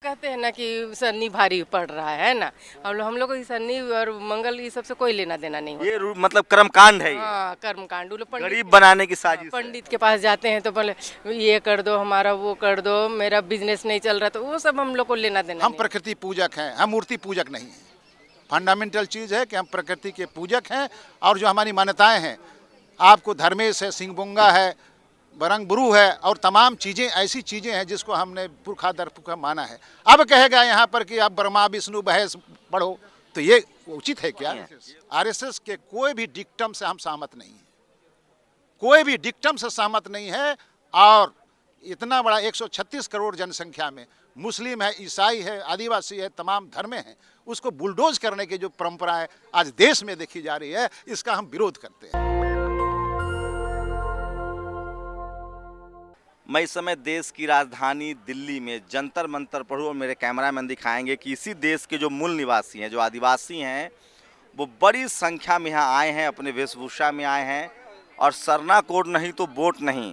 कहते हैं ना कि शनि भारी पड़ रहा है ना। हम लोग को शनि और मंगल ये सबसे कोई लेना देना नहीं होता। ये मतलब कर्मकांड है ये, हाँ, कर्मकांड। वो लोग गरीब बनाने की साजिश है। पंडित के पास जाते हैं तो बोले ये कर दो, हमारा वो कर दो, मेरा बिजनेस नहीं चल रहा, तो वो सब हम लोग को लेना देना हम नहीं। प्रकृति पूजक हैं, हम मूर्ति पूजक नहीं हैं। फंडामेंटल चीज़ है कि हम प्रकृति के पूजक हैं और जो हमारी मान्यताएं हैं, आपको धर्मेश है, सिंहबुंगा है, बरंगबुरु है और तमाम चीज़ें ऐसी चीज़ें हैं जिसको हमने पुरखा दर पुरखा माना है। अब कहेगा यहाँ पर कि आप ब्रह्मा विष्णु महेश पढ़ो, तो ये उचित है क्या? आरएसएस के कोई भी डिक्टम से हम सहमत नहीं हैं, कोई भी डिक्टम से सहमत नहीं है। और इतना बड़ा 136 करोड़ जनसंख्या में मुस्लिम है, ईसाई है, आदिवासी है, तमाम धर्म हैं, उसको बुलडोज करने की जो परंपराएं आज देश में देखी जा रही है, इसका हम विरोध करते हैं। मैं इस समय देश की राजधानी दिल्ली में जंतर मंतर पर हूं और मेरे कैमरामैन दिखाएंगे कि इसी देश के जो मूल निवासी हैं, जो आदिवासी हैं, वो बड़ी संख्या में यहाँ आए हैं, अपने वेशभूषा में आए हैं। और सरना कोड नहीं तो वोट नहीं,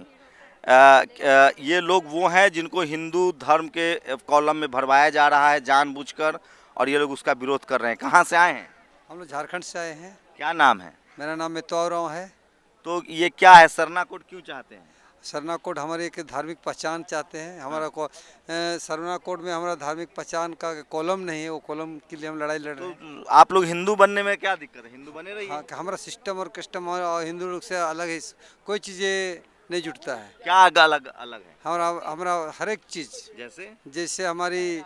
ये लोग वो हैं जिनको हिंदू धर्म के कॉलम में भरवाया जा रहा है जानबूझकर, और ये लोग उसका विरोध कर रहे हैं। कहाँ से आए हैं? हम लोग झारखंड से आए हैं। क्या नाम है? मेरा नाम मितौराव है। तो ये क्या है, सरना कोड क्यों चाहते हैं? सरना कोड हमारे एक धार्मिक पहचान चाहते हैं। हमारा सरना कोड में हमारा धार्मिक पहचान का कॉलम नहीं है, वो कॉलम के लिए हम लड़ाई लड़ रहे हैं। तो आप लोग हिंदू बनने में क्या दिक्कत है? हिंदू बने रहिए। हाँ, हमारा सिस्टम और कस्टम और हिंदू लोग से अलग है, कोई चीज़ें नहीं जुटता है। क्या अलग अलग है? हमारा हर एक चीज़, जैसे हमारी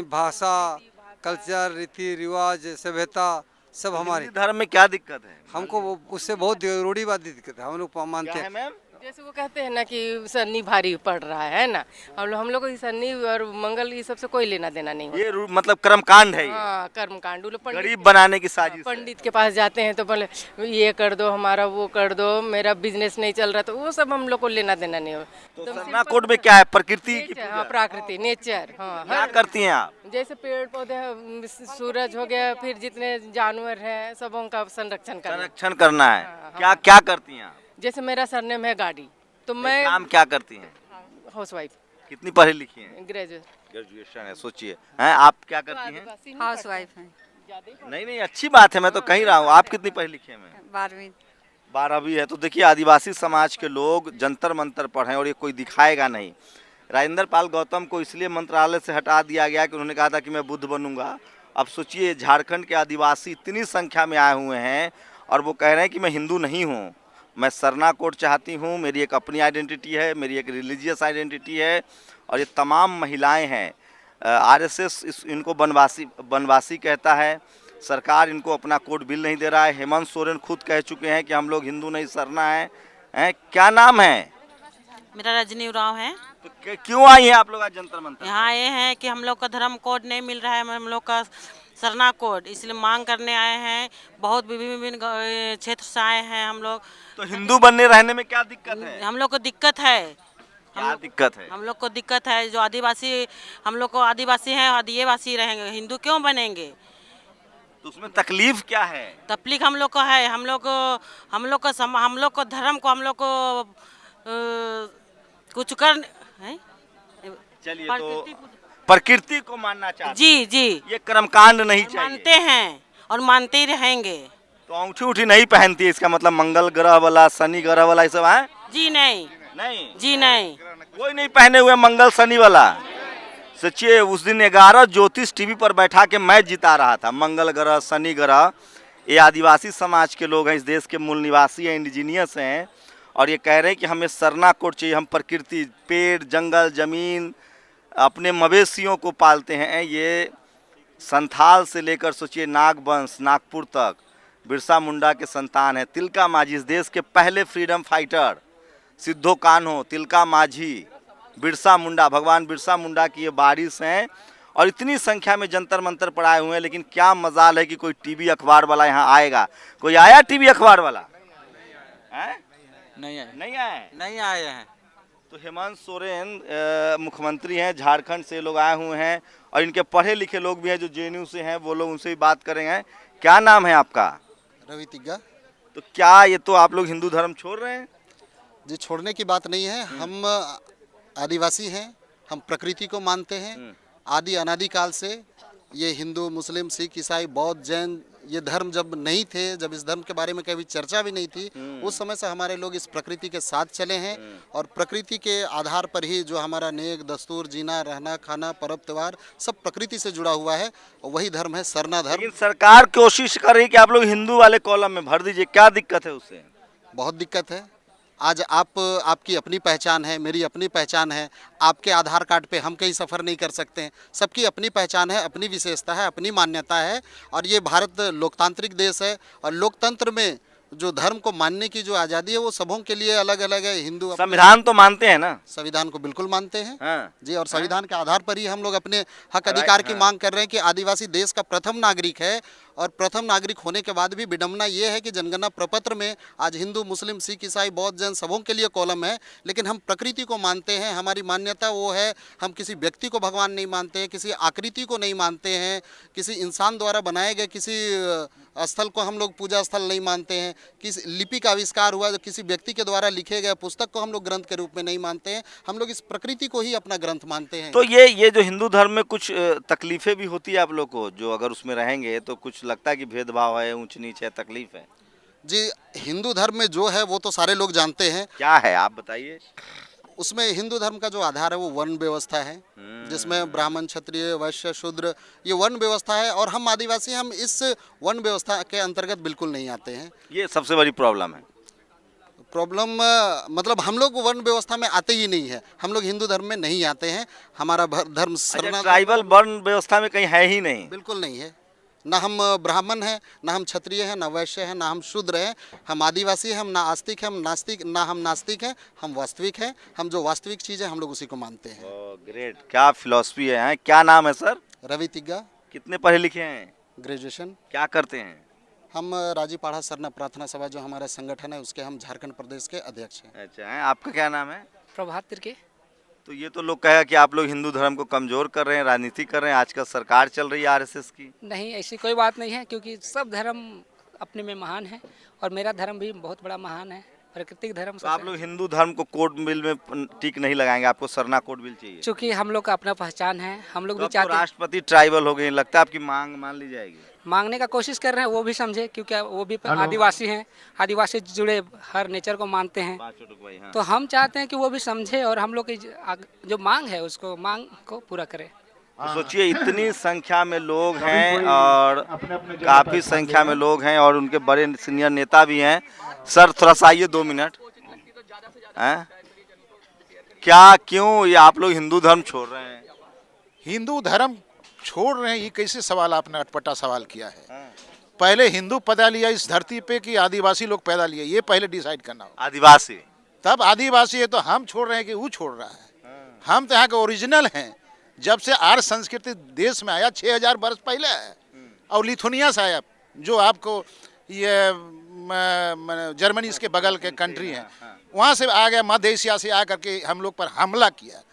भाषा, कल्चर, रीति रिवाज, सभ्यता सब हमारी। धर्म में क्या दिक्कत है? हमको उससे बहुत रूढ़िवादी दिक्कत है, हम लोग मानते हैं। जैसे वो कहते हैं ना कि शनि भारी पड़ रहा है ना। हम लोग को शनि और मंगल ये सबसे कोई लेना देना नहीं होता। ये मतलब कर्मकांड है ये। हाँ, कर्मकांड। वो लोग गरीब बनाने की साजिश है। पंडित के पास जाते हैं तो बोले ये कर दो, हमारा वो कर दो, मेरा बिजनेस नहीं चल रहा, तो वो सब हम लोग को लेना देना नहीं होता। तो सरना कोड में क्या है? प्रकृति की हाँ, प्रकृति, नेचर। हाँ, क्या करती हैं आप? जैसे पेड़ पौधे, सूरज हो गया, फिर जितने जानवर हैं सबों का संरक्षण करना है। क्या क्या करती हैं आप? जैसे मेरा सरनेम है गाड़ी, तो मैं काम क्या करती हैं? House wife. कितनी पढ़ी लिखी हैं? ग्रेजुएशन है। सोचिए, हैं आप क्या करती हैं? हाउस वाइफ है। नहीं, अच्छी बात है, मैं तो कह रहा हूँ। आप कितनी पढ़ी लिखी हैं? 12वीं है। तो देखिए, आदिवासी समाज के लोग जंतर मंतर पर हैं और ये कोई दिखाएगा नहीं। राजेंद्र पाल गौतम को इसलिए मंत्रालय से हटा दिया गया कि उन्होंने कहा था कि मैं बुद्ध बनूंगा। अब सोचिए, झारखंड के आदिवासी इतनी संख्या में आए हुए हैं और वो कह रहे हैं कि मैं हिंदू नहीं हूँ, मैं सरना कोड चाहती हूँ, मेरी एक अपनी आइडेंटिटी है, मेरी एक रिलीजियस आइडेंटिटी है। और ये तमाम महिलाएं हैं। आरएसएस इनको बनवासी कहता है। सरकार इनको अपना कोड बिल नहीं दे रहा है। हेमंत सोरेन खुद कह चुके हैं कि हम लोग हिंदू नहीं, सरना है। क्या नाम है? मेरा रजनी उरांव है। तो क्यों आई हैं आप लोग आज जंतर मंतर? यहाँ आए हैं कि हम लोग का धर्म कोड नहीं मिल रहा है, हम लोग का सरना कोड, इसलिए मांग करने आए हैं। बहुत विभिन्न क्षेत्र से आए हैं हम लोग। तो हिंदू बनने रहने में क्या दिक्कत है? हम लोग को दिक्कत है। क्या दिक्कत है? हम लोग को दिक्कत है, जो आदिवासी, हम लोग को आदिवासी हैं, आदिवासी रहेंगे, हिंदू क्यों बनेंगे? तो उसमें तकलीफ क्या है? तकलीफ हम लोग को है। हम लोग को धर्म को हम लोग को कुछ कर है। चलिए, तो प्रकृति को मानना चाहते? जी, ये कर्मकांड नहीं चाहिए। मानते हैं और मानते ही रहेंगे। तो अंगूठी उठी नहीं पहनती, इसका मतलब मंगल ग्रह वाला, शनि ग्रह वाला ये सब है? जी नहीं। जी नहीं, कोई नहीं पहने हुए मंगल शनि वाला। सोचिए, उस दिन 11 ज्योतिष टीवी पर बैठा के मैच जिता रहा था। मंगल ग्रह, शनि ग्रह। ये आदिवासी समाज के लोग हैं, इस देश के मूल निवासी हैं, इंडिजीनियस हैं, और ये कह रहे हैं कि हमें सरना कोड चाहिए। हम प्रकृति, पेड़, जंगल, जमीन, अपने मवेशियों को पालते हैं। ये संथाल से लेकर सोचिए नागवंश, नागपुर तक बिरसा मुंडा के संतान है। तिलका माझी, इस देश के पहले फ्रीडम फाइटर, सिद्धो कान्हो, तिलका माझी, बिरसा मुंडा, भगवान बिरसा मुंडा की ये वारिस हैं। और इतनी संख्या में जंतर मंतर पर आए हुए हैं। लेकिन क्या मजाल है कि कोई टीवी अखबार वाला यहाँ आएगा। कोई आया टीवी अखबार वाला? नहीं आए हैं। तो हेमंत सोरेन मुख्यमंत्री हैं, झारखंड से लोग आए हुए हैं और इनके पढ़े लिखे लोग भी हैं जो जेएनयू से हैं, वो लोग उनसे भी बात करेंगे। क्या नाम है आपका? रवि तिग्गा। तो क्या ये तो आप लोग हिंदू धर्म छोड़ रहे हैं? जी, छोड़ने की बात नहीं है। हम आदिवासी हैं, हम प्रकृति को मानते हैं। आदि अनादिकाल से ये हिंदू, मुस्लिम, सिख, ईसाई, बौद्ध, जैन ये धर्म जब नहीं थे, जब इस धर्म के बारे में कभी चर्चा भी नहीं थी, उस समय से हमारे लोग इस प्रकृति के साथ चले हैं और प्रकृति के आधार पर ही जो हमारा नेक, दस्तूर, जीना, रहना, खाना, पर्व, त्योहार सब प्रकृति से जुड़ा हुआ है और वही धर्म है सरना धर्म। लेकिन सरकार कोशिश कर रही है कि आप लोग हिंदू वाले कॉलम में भर दीजिए, क्या दिक्कत है उससे? बहुत दिक्कत है। आज आपकी अपनी पहचान है, मेरी अपनी पहचान है। आपके आधार कार्ड पे हम कहीं सफ़र नहीं कर सकते हैं। सबकी अपनी पहचान है, अपनी विशेषता है, अपनी मान्यता है और ये भारत लोकतांत्रिक देश है और लोकतंत्र में जो धर्म को मानने की जो आज़ादी है वो सबों के लिए अलग अलग है। हिंदू संविधान तो मानते हैं ना? संविधान को बिल्कुल मानते हैं। हाँ। जी, और संविधान के आधार पर ही हम लोग अपने हक अधिकार की मांग कर रहे हैं कि आदिवासी देश का प्रथम नागरिक है और प्रथम नागरिक होने के बाद भी विडंबना ये है कि जनगणना प्रपत्र में आज हिंदू, मुस्लिम, सिख, ईसाई, बौद्ध, जैन सबों के लिए कॉलम है, लेकिन हम प्रकृति को मानते हैं। हमारी मान्यता वो है, हम किसी व्यक्ति को भगवान नहीं मानते हैं, किसी आकृति को नहीं मानते हैं, किसी इंसान द्वारा बनाए गए किसी स्थल को हम लोग पूजा स्थल नहीं मानते हैं, किसी लिपि का आविष्कार हुआ जो किसी व्यक्ति के द्वारा लिखे गए पुस्तक को हम लोग ग्रंथ के रूप में नहीं मानते हैं। हम लोग इस प्रकृति को ही अपना ग्रंथ मानते हैं। तो ये जो हिंदू धर्म में कुछ तकलीफें भी होती है आप लोग को, जो अगर उसमें रहेंगे तो कुछ लगता है कि भेदभाव है, ऊंच नीच है, तकलीफ है? जी, हिंदू धर्म में जो है वो तो सारे लोग जानते हैं। क्या है आप बताइए। उसमें हिंदू धर्म का जो आधार है वो वर्ण व्यवस्था है, जिसमें ब्राह्मण, क्षत्रिय, वैश्य, शूद्र ये वर्ण व्यवस्था है और हम आदिवासी हम इस वर्ण व्यवस्था के अंतर्गत बिल्कुल नहीं आते हैं। ये सबसे बड़ी प्रॉब्लम है। प्रॉब्लम मतलब हम लोग वर्ण व्यवस्था में आते ही नहीं है, हम लोग हिंदू धर्म में नहीं आते हैं। हमारा धर्म सरना ट्राइबल वर्ण व्यवस्था में कहीं है ही नहीं? बिल्कुल नहीं है। ना हम ब्राह्मण हैं, ना हम क्षत्रिय हैं, ना वैश्य हैं, ना हम शूद्र हैं। हम आदिवासी हैं, हम ना आस्तिक हैं, हम नास्तिक, ना हम नास्तिक हैं, हम वास्तविक हैं। हम जो वास्तविक चीज़ है हम लोग उसी को मानते हैं। ग्रेट, क्या फिलॉसफी है। क्या नाम है सर? रवि तिग्गा। कितने पढ़े लिखे हैं? ग्रेजुएशन। क्या करते हैं? हम राजीपाड़ा सरना प्रार्थना सभा जो हमारा संगठन है उसके हम झारखंड प्रदेश के अध्यक्ष हैं। अच्छा है। आपका क्या नाम है? प्रभात तिर्के। तो ये तो लोग कहेगा कि आप लोग हिंदू धर्म को कमजोर कर रहे हैं, राजनीति कर रहे हैं। आजकल सरकार चल रही है आरएसएस की। नहीं, ऐसी कोई बात नहीं है, क्योंकि सब धर्म अपने में महान है और मेरा धर्म भी बहुत बड़ा महान है, प्राकृतिक धर्म। तो आप लोग हिंदू धर्म को कोड बिल में टिक नहीं लगाएंगे, आपको सरना कोड बिल चाहिए? चूँकि हम लोग का अपना पहचान है, हम लोग तो भी चाहते हैं। राष्ट्रपति ट्राइबल हो गए, लगता है आपकी मांग मान ली जाएगी? मांगने का कोशिश कर रहे हैं, वो भी समझे, क्योंकि वो भी आदिवासी हैं, आदिवासी से जुड़े हर नेचर को मानते हैं। हाँ। तो हम चाहते हैं कि वो भी समझे और हम लोग की जो मांग है उसको मांग को पूरा करें। तो सोचिए इतनी संख्या में लोग हैं और काफ़ी संख्या में लोग हैं और उनके बड़े सीनियर नेता भी हैं। सर थोड़ा सा आइए 2 मिनट। हैं? क्या, क्यों ये आप लोग हिंदू धर्म छोड़ रहे हैं? हिंदू धर्म छोड़ रहे हैं, ये कैसे सवाल आपने अटपटा सवाल किया है। पहले हिंदू पैदा लिया इस धरती पे कि आदिवासी लोग पैदा लिए, ये पहले डिसाइड करना होगा। आदिवासी, तब आदिवासी है तो हम छोड़ रहे हैं कि वो छोड़ रहा है? हम तो यहाँ के ओरिजिनल हैं। जब से आर्य संस्कृति देश में आया 6000 वर्ष पहले है और लिथुनिया से आया, जो आपको ये जर्मनी इसके बगल के कंट्री हैं, वहाँ से आ गया, मध्य एशिया से आ करके हम लोग पर हमला किया।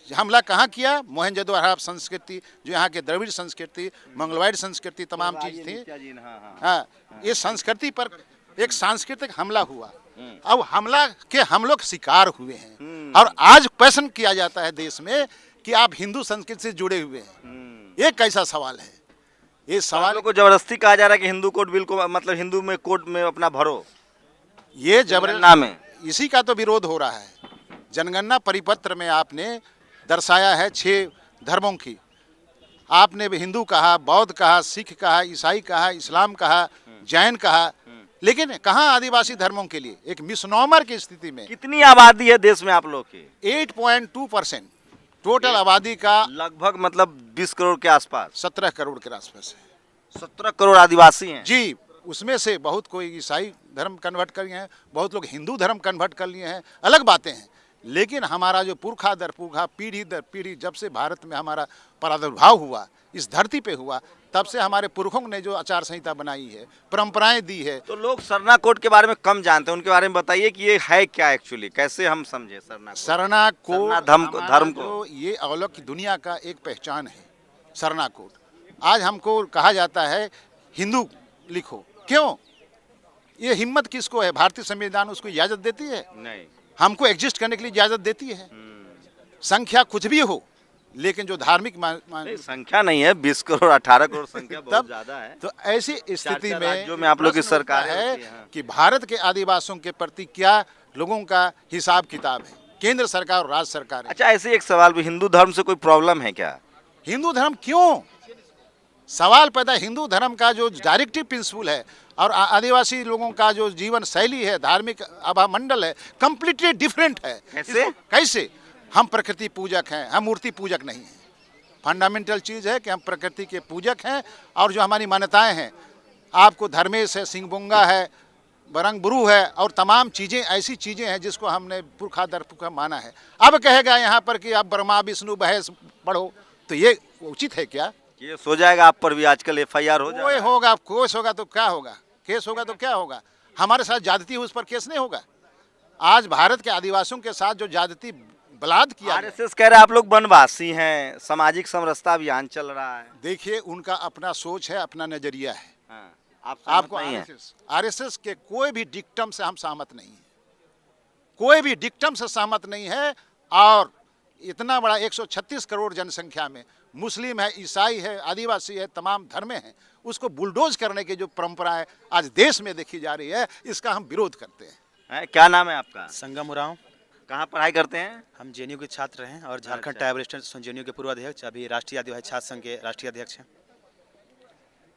हमला कहाँ किया? मोहनजोदड़ो हड़प्पा संस्कृति, जो यहाँ के द्रविड़ संस्कृति, मंगलवाड़ संस्कृति, तमाम चीज़ थी। हाँ, ये संस्कृति पर एक सांस्कृतिक हमला हुआ। अब हमला के हम लोग शिकार हुए हैं और आज प्रश्न किया जाता है देश में कि आप हिंदू संस्कृति से जुड़े हुए हैं। ये कैसा सवाल है? ये सवाल को जबरदस्ती कहा जा रहा है कि हिंदू कोड बिल को, मतलब हिंदू में कोड में अपना भरो, ये जबरदस्ती में इसी का तो विरोध हो रहा है। जनगणना परिपत्र में आपने दर्शाया है 6 धर्मों की। आपने हिंदू कहा, बौद्ध कहा, सिख कहा, ईसाई कहा, इस्लाम कहा, जैन कहा, लेकिन कहाँ आदिवासी धर्मों के लिए? एक मिसनोमर की स्थिति में। कितनी आबादी है देश में आप लोग की? 8.2% टोटल आबादी का, लगभग मतलब 20 करोड़ के आसपास, 17 करोड़ के आसपास है। 17 करोड़ आदिवासी हैं जी। उसमें से बहुत कोई ईसाई धर्म कन्वर्ट कर लिए हैं, बहुत लोग हिंदू धर्म कन्वर्ट कर लिए हैं, अलग बातें हैं। लेकिन हमारा जो पुरखा दर पुरखा, पीढ़ी दर पीढ़ी, जब से भारत में हमारा प्रादुर्भाव हुआ, इस धरती पे हुआ, तब से हमारे पुरखों ने जो आचार संहिता बनाई है, परंपराएं दी है। तो लोग सरना कोड के बारे में कम जानते हैं, उनके बारे में बताइए कि ये है क्या एक्चुअली, कैसे हम समझे सरना कोड धर्म को। ये अलौकिक की दुनिया का एक पहचान है सरना कोड। आज हमको कहा जाता है हिंदू लिखो, क्यों? ये हिम्मत किसको है? भारतीय संविधान उसको इजाजत देती है? नहीं। हमको एग्जिस्ट करने के लिए इजाजत देती है? संख्या कुछ भी हो, लेकिन जो धार्मिक नहीं, संख्या नहीं है, 20 करोड़ 18 करोड़ संख्या बहुत तब ज्यादा है। तो ऐसी स्थिति चार में राज्यों में आप लोग की प्रश्न उठता सरकार है हाँ। कि भारत के आदिवासियों के प्रति क्या लोगों का हिसाब किताब है, केंद्र सरकार और राज्य सरकार है। अच्छा, ऐसे एक सवाल भी, हिंदू धर्म से कोई प्रॉब्लम है क्या? हिंदू धर्म क्यों? सवाल पैदा हिंदू धर्म का जो डायरेक्टिव प्रिंसिपल है और आदिवासी लोगों का जो जीवन शैली है, धार्मिक आभामंडल है, कंप्लीटली डिफरेंट है। कैसे? कैसे? हम प्रकृति पूजक हैं, हम मूर्ति पूजक नहीं हैं। फंडामेंटल चीज़ है कि हम प्रकृति के पूजक हैं और जो हमारी मान्यताएं हैं, आपको धर्मेश है, सिंहबुंगा है, बरंग बुरू है और तमाम चीज़ें ऐसी चीज़ें हैं जिसको हमने पुरखा दर पुरखा माना है। अब कहेगा यहाँ पर कि आप ब्रह्मा विष्णु महेश पढ़ो, तो ये उचित है क्या? ये सो जाएगा आप पर भी आजकल FIR हो कोई जाएगा। होगा, केस होगा तो क्या होगा? केस होगा तो क्या होगा? हमारे साथ ज्यादती उस पर केस नहीं होगा। आज भारत के आदिवासियों के साथ जो ज्यादती बलाद किया गया, RSS कह रहे हैं आप लोग वनवासी हैं, सामाजिक समरसता अभियान चल रहा है। देखिए उनका अपना सोच है, अपना नजरिया है। हाँ, आपको नहीं है। आरएसएस के कोई भी डिक्टम से हम सहमत नहीं है, कोई भी डिक्टम से सहमत नहीं है। और इतना बड़ा 136 करोड़ जनसंख्या में मुस्लिम है, ईसाई है, आदिवासी है, तमाम धर्म हैं, उसको बुलडोज करने की जो परंपरा है आज देश में देखी जा रही है, इसका हम विरोध करते हैं। क्या नाम है आपका? संगम उरांव। कहाँ पढ़ाई करते हैं? हम जेएनयू के छात्र हैं और झारखंड अच्छा। ट्राइबल स्टूडेंट जेएनयू के पूर्व अध्यक्ष, अभी राष्ट्रीय आदिवासी छात्र संघ के राष्ट्रीय अध्यक्ष हैं।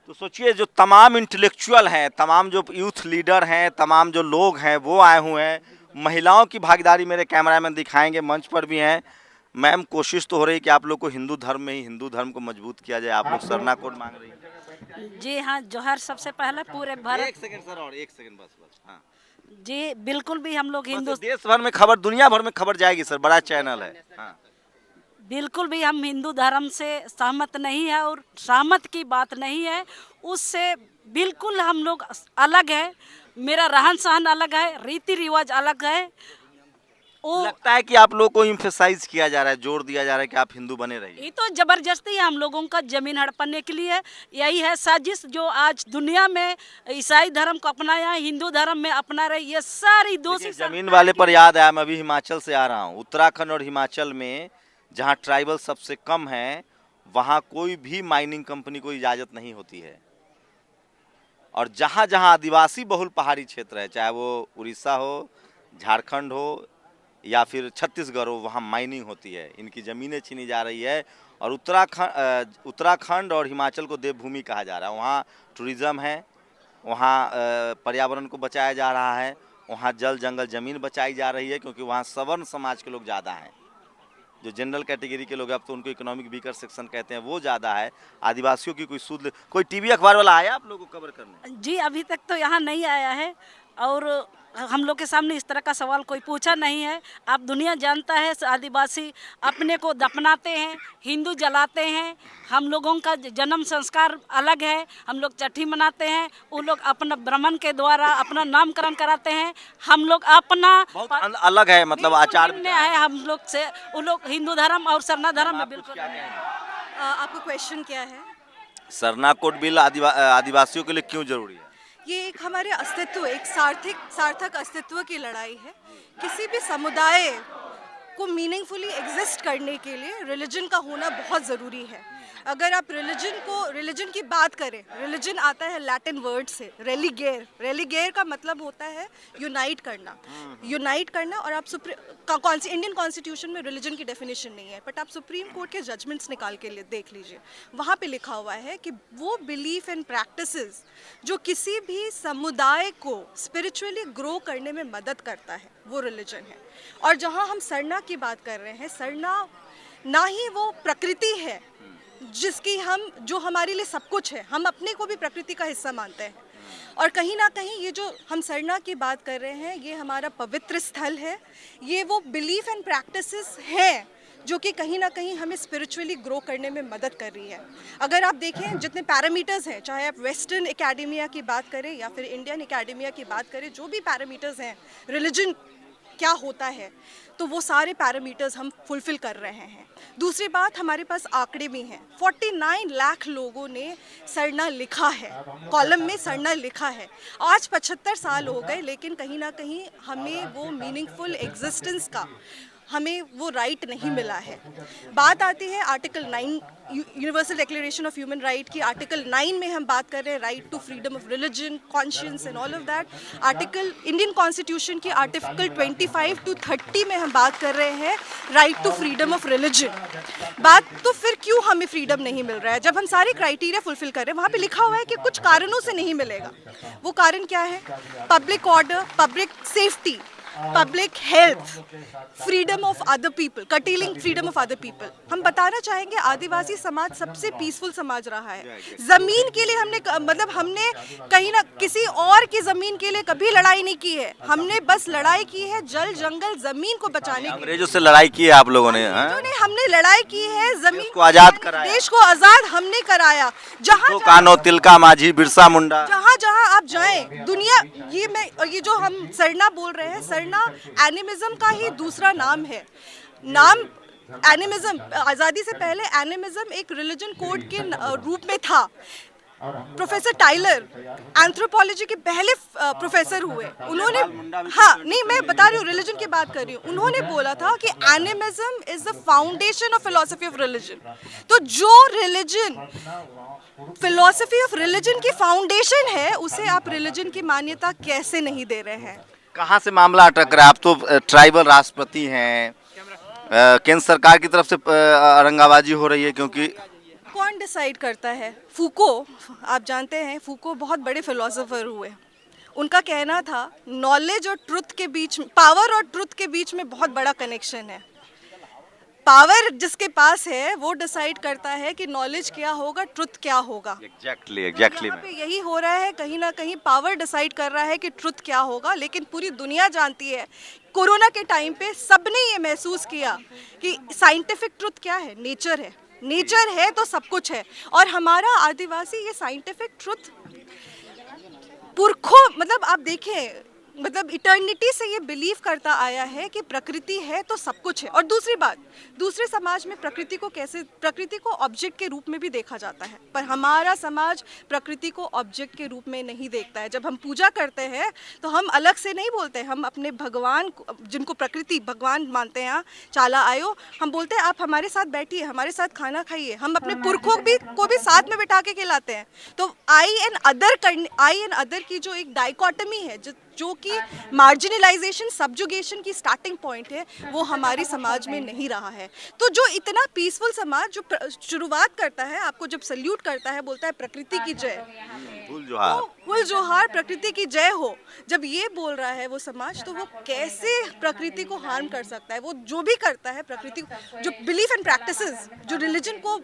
तो सोचिए, जो तमाम इंटेलेक्चुअल हैं, तमाम जो यूथ लीडर हैं, तमाम जो लोग हैं वो आए हुए हैं। महिलाओं की भागीदारी मेरे कैमरामैन दिखाएंगे, मंच पर भी हैं। मैम, कोशिश तो हो रही है कि आप लोग को हिंदू धर्म में ही हिंदू धर्म को मजबूत किया जाए। आप लोग सरना कोड मांग रही हैं। जी हाँ, जोहर। सबसे पहले पूरे भारत। एक सेकंड सर, और एक सेकंड बस। हाँ जी बिल्कुल भी हम लोग हिंदू, देश भर में खबर, दुनिया भर में खबर जाएगी सर, बड़ा चैनल है। हाँ। बिल्कुल भी हम हिंदू धर्म से सहमत नहीं है और सहमत की बात नहीं है, उससे बिल्कुल हम लोग अलग है। मेरा रहन सहन अलग है, रीति रिवाज अलग है। लगता है कि आप लोग को इम्फेसाइज किया जा रहा है, जोर दिया जा रहा है कि आप हिंदू बने रहिए। ये तो जबरदस्ती है हम लोगों का जमीन हड़पने के लिए। यही है साजिश जो आज दुनिया में ईसाई धर्म को अपनाया, हिंदू धर्म में अपना रहे, ये सारी दोषी। जमीन वाले पर याद आया, मैं अभी हिमाचल से आ रहा हूँ। उत्तराखंड और हिमाचल में जहाँ ट्राइबल सबसे कम है, वहाँ कोई भी माइनिंग कंपनी को इजाज़त नहीं होती है। और जहाँ जहाँ आदिवासी बहुल पहाड़ी क्षेत्र है, चाहे वो उड़ीसा हो, झारखंड हो या फिर छत्तीसगढ़ हो, वहाँ माइनिंग होती है, इनकी ज़मीनें छीनी जा रही है। और उत्तराखंड और हिमाचल को देवभूमि कहा जा रहा है। वहाँ टूरिज़्म है, वहाँ पर्यावरण को बचाया जा रहा है, वहाँ जल जंगल ज़मीन बचाई जा रही है, क्योंकि वहाँ सवर्ण समाज के लोग ज़्यादा हैं। जो जनरल कैटेगरी के लोग हैं, अब तो उनको इकोनॉमिक वीकर सेक्शन कहते हैं, वो ज़्यादा है। आदिवासियों की कोई शुद्ध, कोई टीवी अखबार वाला आया आप लोगों को कवर करने? जी अभी तक तो यहाँ नहीं आया है और हम लोग के सामने इस तरह का सवाल कोई पूछा नहीं है। आप दुनिया जानता है आदिवासी अपने को दफनाते हैं, हिंदू जलाते हैं। हम लोगों का जन्म संस्कार अलग है, हम लोग छठी मनाते हैं, वो लोग अपना ब्राह्मण के द्वारा अपना नामकरण कराते हैं। हम लोग अपना बहुत अलग है, मतलब आचार में है हम लोग से। वो लोग हिंदू धर्म और सरना धर्म में बिल्कुल। आपका क्वेश्चन क्या है? सरना कोड बिल आदिवासियों के लिए क्यों जरूरी है? ये एक हमारे अस्तित्व, एक सार्थक अस्तित्व की लड़ाई है। किसी भी समुदाय को मीनिंगफुली एग्जिस्ट करने के लिए रिलीजन का होना बहुत ज़रूरी है। अगर आप रिलीजन की बात करें, रिलीजन आता है लैटिन वर्ड से रेलिगेर का मतलब होता है यूनाइट करना। और आप इंडियन कॉन्स्टिट्यूशन में रिलीजन की डेफिनेशन नहीं है, बट आप सुप्रीम कोर्ट के जजमेंट्स निकाल के देख लीजिए, वहाँ पे लिखा हुआ है कि वो बिलीफ एंड प्रैक्टिसेस जो किसी भी समुदाय को स्पिरिचुअली ग्रो करने में मदद करता है, वो रिलीजन है। और जहाँ हम सरना की बात कर रहे हैं, सरना ना ही वो प्रकृति है जो हमारे लिए सब कुछ है, हम अपने को भी प्रकृति का हिस्सा मानते हैं। और कहीं ना कहीं ये जो हम सरना की बात कर रहे हैं, ये हमारा पवित्र स्थल है। ये वो बिलीफ एंड प्रैक्टिसेस हैं जो कि कहीं ना कहीं हमें स्पिरिचुअली ग्रो करने में मदद कर रही है। अगर आप देखें जितने पैरामीटर्स हैं, चाहे आप वेस्टर्न एकेडमिया की बात करें या फिर इंडियन एकेडमिया की बात करें, जो भी पैरामीटर्स हैं रिलीजन क्या होता है, तो वो सारे पैरामीटर्स हम फुलफिल कर रहे हैं। दूसरी बात, हमारे पास आंकड़े भी हैं। 49 लाख लोगों ने सरना लिखा है, कॉलम में सरना लिखा है। आज 75 साल हो गए, लेकिन कहीं ना कहीं हमें वो मीनिंगफुल एग्जिस्टेंस का हमें वो राइट नहीं मिला है। बात आती है article 9 universal declaration of human right की। आर्टिकल 9 में हम बात कर रहे हैं right to freedom of religion, conscience and all of that. Article Indian constitution की आर्टिकल 25 to 30 में हम बात कर रहे हैं right to freedom of religion. बात तो फिर क्यों हमें फ्रीडम नहीं मिल रहा है जब हम सारे क्राइटेरिया फुलफिल कर रहे हैं? वहाँ पे लिखा हुआ है कि कुछ कारणों से नहीं मिलेगा। वो कारण क्या है? Public order, public safety, public health, freedom of other people, curtailing freedom of other people. हम बताना चाहेंगे आदिवासी समाज सबसे पीसफुल समाज रहा है। जमीन के लिए हमने कहीं ना किसी और की जमीन के लिए कभी लड़ाई नहीं की है। हमने बस लड़ाई की है जल जंगल जमीन को बचाने के लिए। अंग्रेजों से लड़ाई की है आप लोगों ने, हमने लड़ाई की है, जमीन को आजाद कराया, देश को आजाद हमने कराया। जहाँ कानो, तिलका मांझी, बिरसा मुंडा, जहाँ जहाँ आप जाएं दुनिया, ये जो हम सरना बोल रहे हैं, सरना एनिमिज्म का ही दूसरा नाम है। नाम एनिमिज्म, आज़ादी से पहले एनिमिज्म एक रिलीजन कोड के रूप में था। प्रोफेसर टाइलर एंथ्रोपोलॉजी के पहले प्रोफेसर हुए, उन्होंने, हाँ नहीं मैं बता रही हूँ, रिलीजन की बात कर रही हूँ, उन्होंने बोला था कि animism is the foundation of philosophy of religion. तो जो रिलीजन फिलॉसफी ऑफ रिलीजन की फाउंडेशन है, उसे आप रिलीजन की मान्यता कैसे नहीं दे रहे हैं? कहाँ से मामला अटक रहा है? आप तो ट्राइबल राष्ट्रपति हैं, केंद्र सरकार की तरफ से औरंगाबाजी हो रही है, क्योंकि कौन डिसाइड करता है? फूको, आप जानते हैं फूको बहुत बड़े फिलोसोफर हुए। उनका कहना था नॉलेज और ट्रुथ के बीच, पावर और ट्रुथ के बीच में बहुत बड़ा कनेक्शन है। पावर जिसके पास है वो डिसाइड करता है कि नॉलेज क्या होगा, ट्रुथ क्या होगा। एग्जैक्टली यहाँ पे यही हो रहा है, कहीं ना कहीं पावर डिसाइड कर रहा है कि ट्रुथ क्या होगा। लेकिन पूरी दुनिया जानती है, कोरोना के टाइम पे सबने ये महसूस किया कि साइंटिफिक ट्रुथ क्या है? नेचर है। नेचर है तो सब कुछ है। और हमारा आदिवासी ये साइंटिफिक ट्रुथ पुरखों, आप देखें, इटर्निटी से ये बिलीव करता आया है कि प्रकृति है तो सब कुछ है। और दूसरी बात, दूसरे समाज में प्रकृति को ऑब्जेक्ट के रूप में भी देखा जाता है, पर हमारा समाज प्रकृति को ऑब्जेक्ट के रूप में नहीं देखता है। जब हम पूजा करते हैं तो हम अलग से नहीं बोलते, हम अपने भगवान जिनको प्रकृति भगवान मानते हैं, चाला आयो, हम बोलते हैं आप हमारे साथ बैठिए, हमारे साथ खाना खाइए। हम अपने पुरखों को भी साथ में बिठा के खिलाते हैं। तो आई एंड अदर की जो एक डाइकोटमी है, जो कि मार्जिनलाइजेशन, सब्जुगेशन की स्टार्टिंग पॉइंट है, वो हमारे समाज में नहीं रहा है। तो जो इतना पीसफुल समाज जो शुरुआत करता है, आपको जब सल्यूट करता है, बोलता है प्रकृति की जय, फुल जोहार प्रकृति की जय हो, जब ये बोल रहा है वो समाज, तो वो कैसे प्रकृति को हार्म कर सकता है? वो जो भी करता है प्रकृति को, जो बिलीफ एंड प्रैक्टिसेस जो रिलीजन को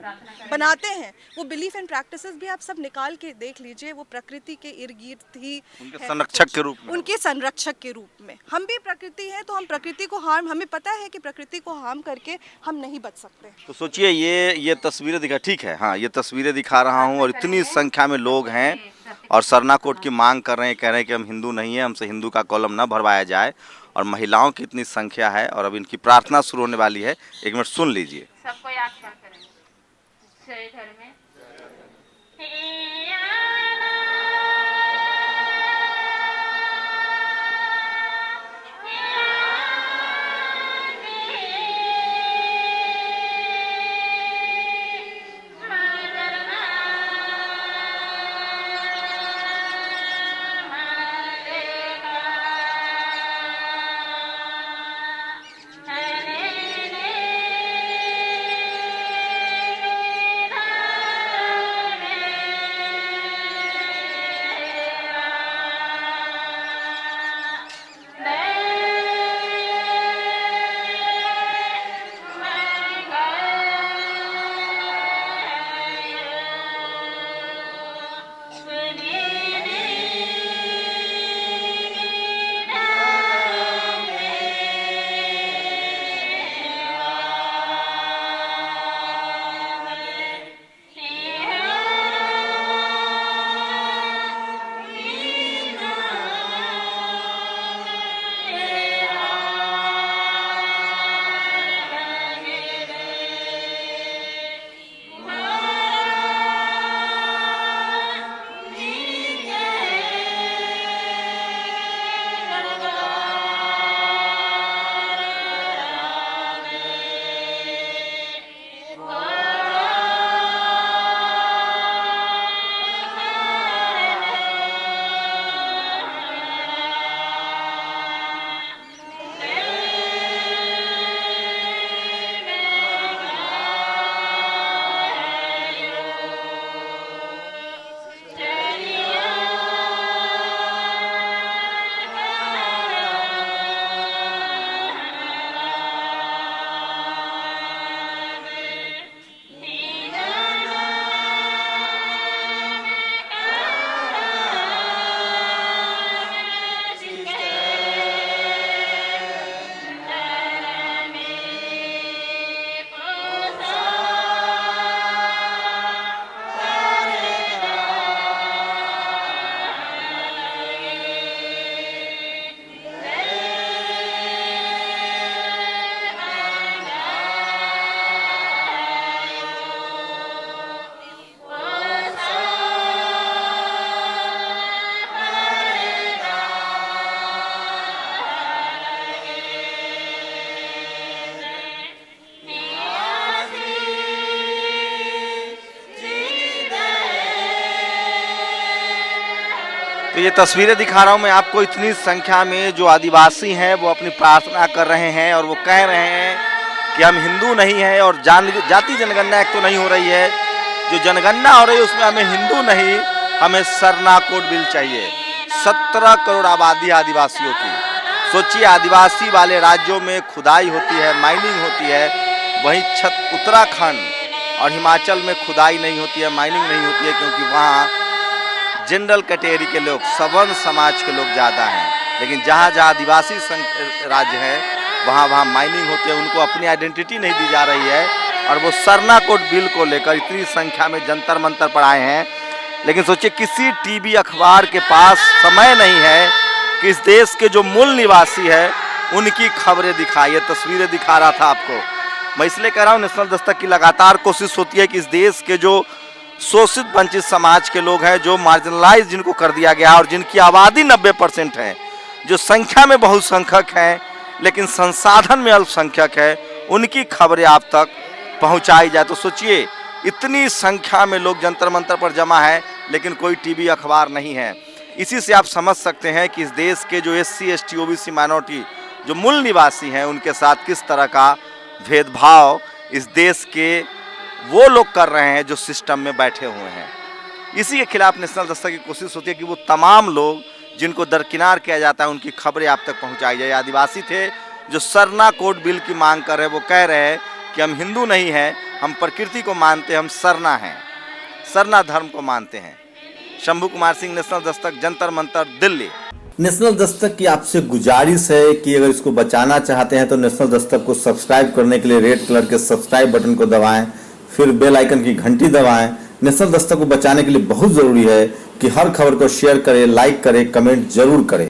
बनाते हैं, वो बिलीफ एंड प्रैक्टिसेस भी आप सब निकाल के देख लीजिए, वो प्रकृति के इर्द गिर्द ही संरक्षक के रूप में, के संरक्षक के रूप में। हम भी प्रकृति हैं, तो हम प्रकृति को हमें पता है कि प्रकृति को हार्म करके हम नहीं बच सकते। तो सोचिए ये तस्वीरें दिखा, ठीक है, हाँ ये तस्वीरें दिखा रहा हूँ, और इतनी संख्या में लोग हैं और सरना कोड की मांग कर रहे हैं, कह रहे हैं कि हम हिंदू नहीं है, हमसे हिंदू का कॉलम न भरवाया जाए, और महिलाओं की इतनी संख्या है, और अब इनकी प्रार्थना शुरू होने वाली है। एक मिनट सुन लीजिए। सबको याद करें घर में तो ये तस्वीरें दिखा रहा हूँ मैं आपको, इतनी संख्या में जो आदिवासी हैं वो अपनी प्रार्थना कर रहे हैं और वो कह रहे हैं कि हम हिंदू नहीं हैं और जाति जनगणना एक तो नहीं हो रही है, जो जनगणना हो रही है उसमें हमें हिंदू नहीं, हमें सरना कोड बिल चाहिए। 17 करोड़ आबादी आदिवासियों की, सोचिए आदिवासी वाले राज्यों में खुदाई होती है, माइनिंग होती है, वहीं उत्तराखंड और हिमाचल में खुदाई नहीं होती है, माइनिंग नहीं होती है, क्योंकि वहाँ जनरल कैटेगरी के लोग, सवर्ण समाज के लोग ज़्यादा हैं। लेकिन जहाँ जहाँ आदिवासी राज्य है वहाँ माइनिंग होती है, उनको अपनी आइडेंटिटी नहीं दी जा रही है और वो सरना कोड बिल को लेकर इतनी संख्या में जंतर मंतर पर आए हैं। लेकिन सोचिए किसी टीवी अखबार के पास समय नहीं है कि इस देश के जो मूल निवासी है उनकी खबरें दिखाइए, तस्वीरें दिखा रहा था आपको। मैं इसलिए कह रहा हूँ नेशनल दस्तक की लगातार कोशिश होती है कि इस देश के जो शोषित वंचित समाज के लोग हैं, जो मार्जिनलाइज जिनको कर दिया गया और जिनकी आबादी 90% है, जो संख्या में बहुसंख्यक हैं लेकिन संसाधन में अल्पसंख्यक है, उनकी खबरें आप तक पहुंचाई जाए। तो सोचिए इतनी संख्या में लोग जंतर मंतर पर जमा है लेकिन कोई टीवी अखबार नहीं है। इसी से आप समझ सकते हैं कि इस देश के जो SC ST OBC माइनॉरिटी जो मूल निवासी हैं उनके साथ किस तरह का भेदभाव इस देश के वो लोग कर रहे हैं जो सिस्टम में बैठे हुए हैं। इसी के खिलाफ नेशनल दस्तक की कोशिश होती है कि वो तमाम लोग जिनको दरकिनार किया जाता है उनकी खबरें आप तक पहुंचाई जाए। आदिवासी थे जो सरना कोड बिल की मांग कर रहे हैं, वो कह रहे हैं कि हम हिंदू नहीं हैं, हम प्रकृति को मानते हैं, हम सरना हैं, सरना धर्म को मानते हैं। शंभू कुमार सिंह, नेशनल दस्तक, जंतर मंतर, दिल्ली। नेशनल दस्तक की आपसे गुजारिश है कि अगर इसको बचाना चाहते हैं तो नेशनल दस्तक को सब्सक्राइब करने के लिए रेड कलर के सब्सक्राइब बटन को दबाएं, फिर बेल आइकन की घंटी दबाएं। नेशनल दस्तक को बचाने के लिए बहुत जरूरी है कि हर खबर को शेयर करें, लाइक करें, कमेंट जरूर करें।